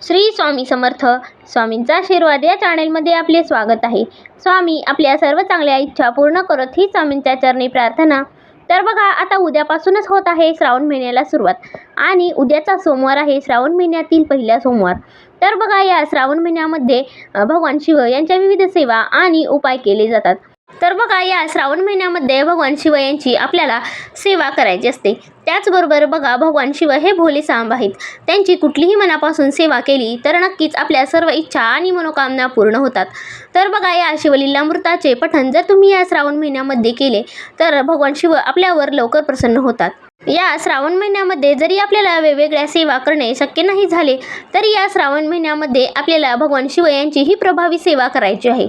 श्री स्वामी समर्थ. स्वामींचा आशीर्वाद या चॅनेलमध्ये आपले स्वागत आहे. स्वामी आपल्या सर्व चांगल्या इच्छा पूर्ण करत ही स्वामींच्या चरणी प्रार्थना. तर बघा, आता उद्यापासूनच होत आहे श्रावण महिन्याला सुरुवात आणि उद्याचा सोमवार आहे श्रावण महिन्यातील पहिला सोमवार. तर बघा, या श्रावण महिन्यामध्ये भगवान शिव यांच्या विविध सेवा आणि उपाय केले जातात. तर बघा, या श्रावण महिन्यामध्ये भगवान शिव यांची आपल्याला सेवा करायची असते. त्याचबरोबर बघा, भगवान शिव हे भोले सांब आहेत. त्यांची कुठलीही मनापासून सेवा केली तर नक्कीच आपल्या सर्व इच्छा आणि मनोकामना पूर्ण होतात. तर बघा, या शिवलीलामृताचे पठण जर तुम्ही या श्रावण महिन्यामध्ये केले तर भगवान शिव आपल्यावर लवकर प्रसन्न होतात. या श्रावण महिन्यामध्ये जरी आपल्याला वेगवेगळ्या सेवा करणे शक्य नाही झाले तरी या श्रावण महिन्यामध्ये आपल्याला भगवान शिव यांची ही प्रभावी सेवा करायची आहे.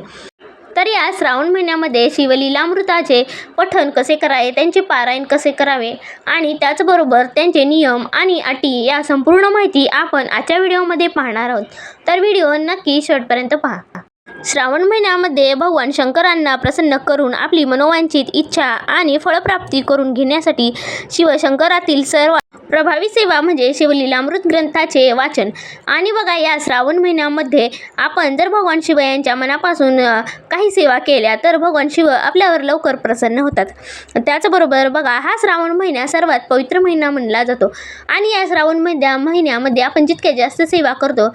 तर या श्रावण महिन्यामध्ये शिवलीलामृताचे पठण कसे करावे, त्यांचे पारायण कसे करावे आणि त्याचबरोबर त्यांचे नियम आणि अटी या संपूर्ण माहिती आपण आजच्या व्हिडिओमध्ये पाहणार आहोत. तर व्हिडिओ नक्की शेवटपर्यंत पहा. श्रावण महिन्यामध्ये भगवान शंकरांना प्रसन्न करून आपली मनोवांछित इच्छा आणि फळप्राप्ती करून घेण्यासाठी शिवशंकरातील सर्व प्रभावी सेवा म्हणजे शिवलीलामृत ग्रंथाचे वाचन. आणि बघा, या श्रावण महिन्यामध्ये आपण जर भगवान शिव यांच्या मनापासून काही सेवा केल्या तर भगवान शिव आपल्यावर लवकर प्रसन्न होतात. त्याचबरोबर बघा, हा श्रावण महिना सर्वात पवित्र महिना मानला जातो आणि या श्रावण महिन्यामध्ये आपण जितक्या जास्त सेवा करतो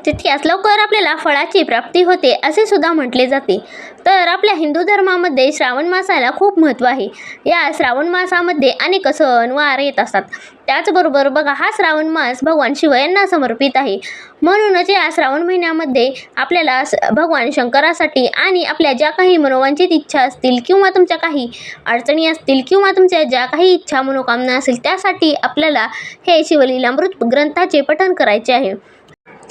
तितक्याच लवकर आपल्याला फळाची प्राप्ती होते असे सुद्धा म्हटले जाते. तर आपल्या हिंदू धर्मामध्ये श्रावण मासाला खूप महत्त्व आहे. या श्रावण मासामध्ये अनेक सण वार येत असतात. त्याचबरोबर बघा, हा श्रावण मास भगवान शिव यांना समर्पित आहे. म्हणूनच या श्रावण महिन्यामध्ये आपल्याला भगवान शंकरासाठी आणि आपल्या ज्या काही मनोवांछित इच्छा असतील किंवा तुमच्या काही अडचणी असतील किंवा तुमच्या ज्या काही इच्छा मनोकामना असेल त्यासाठी आपल्याला हे शिवलीलामृत ग्रंथाचे पठण करायचे आहे.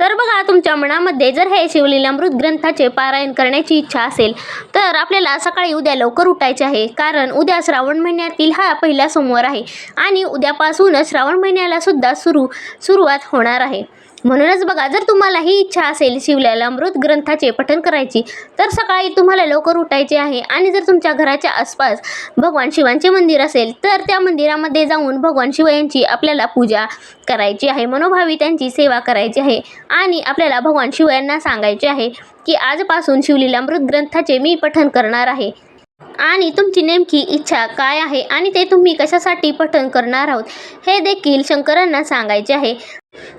तर बघा, तुमच्या मनामध्ये जर हे शिवलीलामृत ग्रंथाचे पारायण करण्याची इच्छा असेल तर आपल्याला सकाळी उद्या लवकर उठायचे आहे. कारण उद्या श्रावण महिन्यातील हा पहिला सोमवार आहे आणि उद्यापासूनच श्रावण महिन्याला सुद्धा सुरुवात होणार आहे. म्हणूनच बघा, जर तुम्हाला ही इच्छा असेल शिवलीलामृत ग्रंथाचे पठण करायची तर सकाळी तुम्हाला लवकर उठायचे आहे. आणि जर तुमच्या घराच्या आसपास भगवान शिवांचे मंदिर असेल तर त्या मंदिरामध्ये जाऊन भगवान शिव यांची आपल्याला पूजा करायची आहे, मनोभावी त्यांची सेवा करायची आहे. आणि आपल्याला भगवान शिव यांना सांगायचे आहे की आजपासून शिवलीलामृत ग्रंथाचे मी पठण करणार आहे आणि तुमची नेमकी इच्छा काय आहे आणि ते तुम्ही कशासाठी पठण करणार आहोत हे देखील शंकरांना सांगायचे आहे.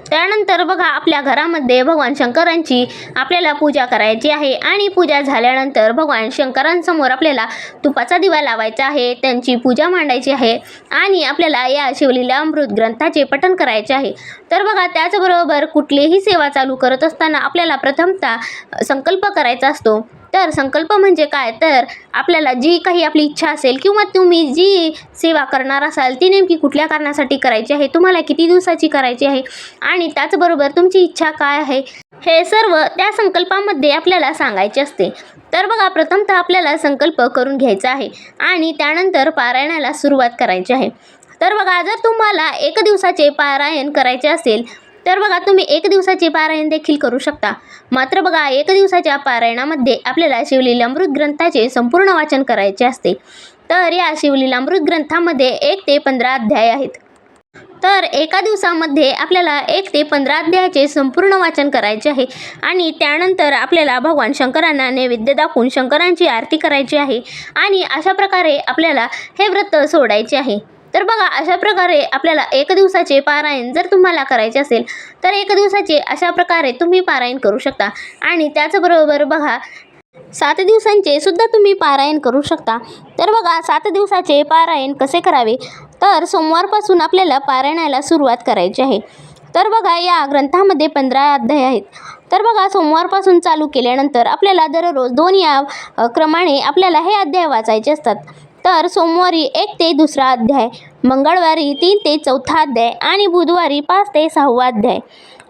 त्यानंतर बघा, आपल्या घरामध्ये भगवान शंकरांची आपल्याला पूजा करायची आहे आणि पूजा झाल्यानंतर भगवान शंकरांसमोर आपल्याला तुपाचा दिवा लावायचा आहे, त्यांची पूजा मांडायची आहे आणि आपल्याला या शिवलीलामृत ग्रंथाचे पठण करायचे आहे. तर बघा, त्याचबरोबर कुठलीही सेवा चालू करत असताना आपल्याला प्रथमतः संकल्प करायचा असतो. तर संकल्प म्हणजे काय, तर आपल्याला जी काही आपली इच्छा असेल किंवा तुम्ही जी सेवा करणार असाल ती नेमकी कुठल्या कारणासाठी करायची आहे, तुम्हाला किती दिवसाची करायची आहे आणि त्याचबरोबर तुमची इच्छा काय आहे हे सर्व त्या संकल्पामध्ये आपल्याला सांगायचे असते. तर बघा, प्रथमतः आपल्याला संकल्प करून घ्यायचा आहे आणि त्यानंतर पारायणाला सुरुवात करायची आहे. तर बघा, जर तुम्हाला 1 दिवसाचे पारायण करायचे असेल तर बघा, तुम्ही 1 दिवसाचे पारायण देखील करू शकता. मात्र बघा, 1 दिवसाच्या पारायणामध्ये आपल्याला शिवलीलामृत ग्रंथाचे संपूर्ण वाचन करायचे असते. तर या शिवलीलामृत ग्रंथामध्ये 1 ते 15 अध्याय आहेत. तर एका दिवसामध्ये आपल्याला 1 ते 15 अध्यायाचे संपूर्ण वाचन करायचे आहे आणि त्यानंतर आपल्याला भगवान शंकरांना नैवेद्य दाखवून शंकरांची आरती करायची आहे आणि अशा प्रकारे आपल्याला हे व्रत सोडायचे आहे. तर बघा, अशा प्रकारे आपल्याला 1 दिवसाचे पारायण जर तुम्हाला करायचे असेल तर 1 दिवसाचे अशा प्रकारे तुम्ही पारायण करू शकता. आणि त्याचबरोबर बघा, 7 दिवसांचे सुद्धा तुम्ही पारायण करू शकता. तर बघा, 7 दिवसाचे पारायण कसे करावे, तर सोमवारपासून आपल्याला पारायणाला सुरुवात करायची आहे. तर बघा, या ग्रंथामध्ये 15 अध्याय आहेत. तर बघा, सोमवारपासून चालू केल्यानंतर आपल्याला दररोज 2 या क्रमाने आपल्याला हे अध्याय वाचायचे असतात. तर सोमवारी 1 ते 2 अध्याय, मंगळवारी 3 ते 4 अध्याय आणि बुधवारी 5 ते 6 अध्याय,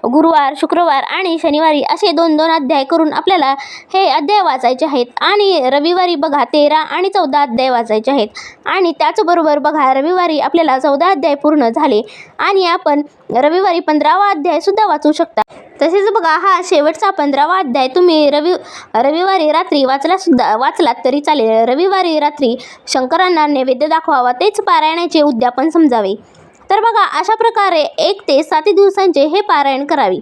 गुरुवार, शुक्रवार आणि शनिवारी असे 2-2 अध्याय करून आपल्याला हे अध्याय वाचायचे आहेत. आणि रविवारी बघा 13 आणि 14 अध्याय वाचायचे आहेत. आणि त्याचबरोबर बघा, रविवारी आपल्याला 14 अध्याय पूर्ण झाले आणि आपण रविवारी 15वा अध्याय सुद्धा वाचू शकता. तसेच बघा, हा शेवटचा 15वा अध्याय तुम्ही रविवारी रात्री वाचलात तरी चालेल. रविवारी रात्री शंकरांना नैवेद्य दाखवावा, तेच पारायणाचे उद्यापन समजावे. तर बघा, अशा प्रकारे 1 ते 7 दिवसांचे हे पारायण करावे.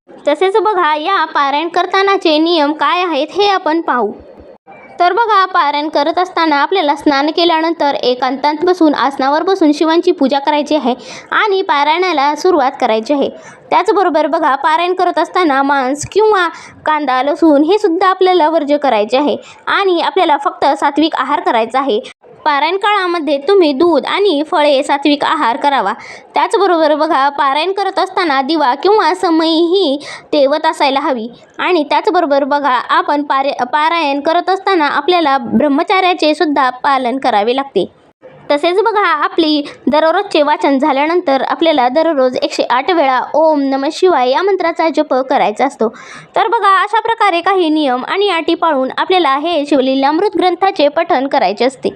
तसेच बघा या पारायण करतानाचे नियम काय आहेत हे आपण पाहू. तर बघा पारायण करत असताना आपल्याला स्नान केल्यानंतर एकांतात बसून आसनावर बसून शिवांची पूजा करायची आहे आणि पारायणाला सुरुवात करायची आहे. त्याचबरोबर बघा पारायण करत असताना मांस किंवा कांदा लसूण हे सुद्धा आपल्याला वर्ज्य करायचे आहे आणि आपल्याला फक्त सात्विक आहार करायचा आहे. पारायण काळामध्ये तुम्ही दूध आणि फळे सात्विक आहार करावा. त्याचबरोबर बघा पारायण करत असताना दिवा किंवा समई ही तेवत असायला हवी आणि त्याचबरोबर बघा आपण पारायण करत असताना आपल्याला ब्रह्मचर्याचे सुद्धा पालन करावे लागते. तसेच बघा आपली दररोजचे वाचन झाल्यानंतर आपल्याला दररोज 108 वेळा ओम नमः शिवाय या मंत्राचा जप करायचा असतो. तर बघा अशा प्रकारे काही नियम आणि अटी पाळून आपल्याला हे शिवलीलामृत ग्रंथाचे पठण करायचे असते.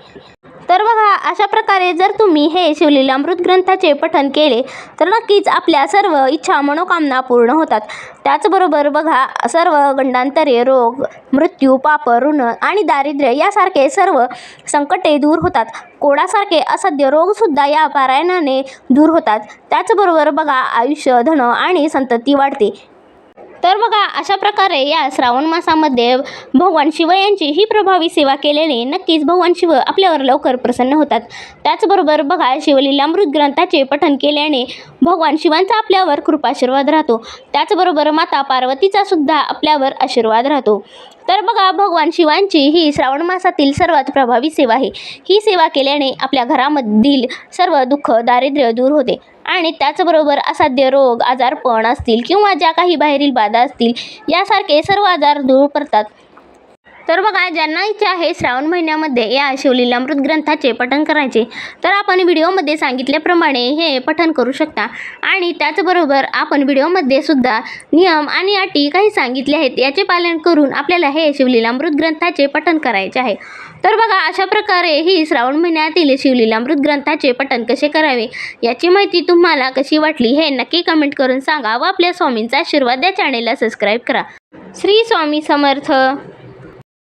तर बघा अशा प्रकारे जर तुम्ही हे शिवलीलामृत ग्रंथाचे पठण केले तर नक्कीच आपल्या सर्व इच्छा मनोकामना पूर्ण होतात. त्याचबरोबर बघा सर्व गंडांतरे रोग मृत्यू पाप ऋण आणि दारिद्र्य यासारखे सर्व संकटे दूर होतात. कोडासारखे असाध्य रोगसुद्धा या पारायणाने दूर होतात. त्याचबरोबर बघा आयुष्य धन आणि संतती वाढते. तर बघा अशा प्रकारे या श्रावण मासामध्ये भगवान शिव यांची ही प्रभावी सेवा केल्याने नक्कीच भगवान शिव आपल्यावर लवकर प्रसन्न होतात. त्याचबरोबर बघा शिवलीलामृत ग्रंथाचे पठण केल्याने भगवान शिवांचा आपल्यावर कृपाशीर्वाद राहतो. त्याचबरोबर माता पार्वतीचा सुद्धा आपल्यावर आशीर्वाद राहतो. तर बघा भगवान शिवांची ही श्रावण मासातील सर्वात प्रभावी सेवा आहे. ही सेवा केल्याने आपल्या घरामधील सर्व दुःख दारिद्र्य दूर होते आणि त्याचबरोबर असाध्य रोग आजारपण असतील किंवा ज्या काही बाहेरील बाधा असतील यासारखे सर्व आजार दूर करतात. तर बघा ज्यांना इच्छा आहे श्रावण महिन्यामध्ये या शिवलीलामृत ग्रंथाचे पठण करायचे तर आपण व्हिडिओमध्ये सांगितल्याप्रमाणे हे पठण करू शकता आणि त्याचबरोबर आपण व्हिडिओमध्ये सुद्धा नियम आणि अटी काही सांगितले आहेत याचे पालन करून आपल्याला हे शिवलीलामृत ग्रंथाचे पठण करायचे आहे. तर बघा अशा प्रकारे ही श्रावण महिन्यातील शिवलीलामृत ग्रंथाचे पठण कसे करावे याची माहिती तुम्हाला कशी वाटली हे नक्की कमेंट करून सांगा व आपल्या स्वामींचा आशीर्वाद या चॅनेलला सबस्क्राईब करा. श्री स्वामी समर्थ.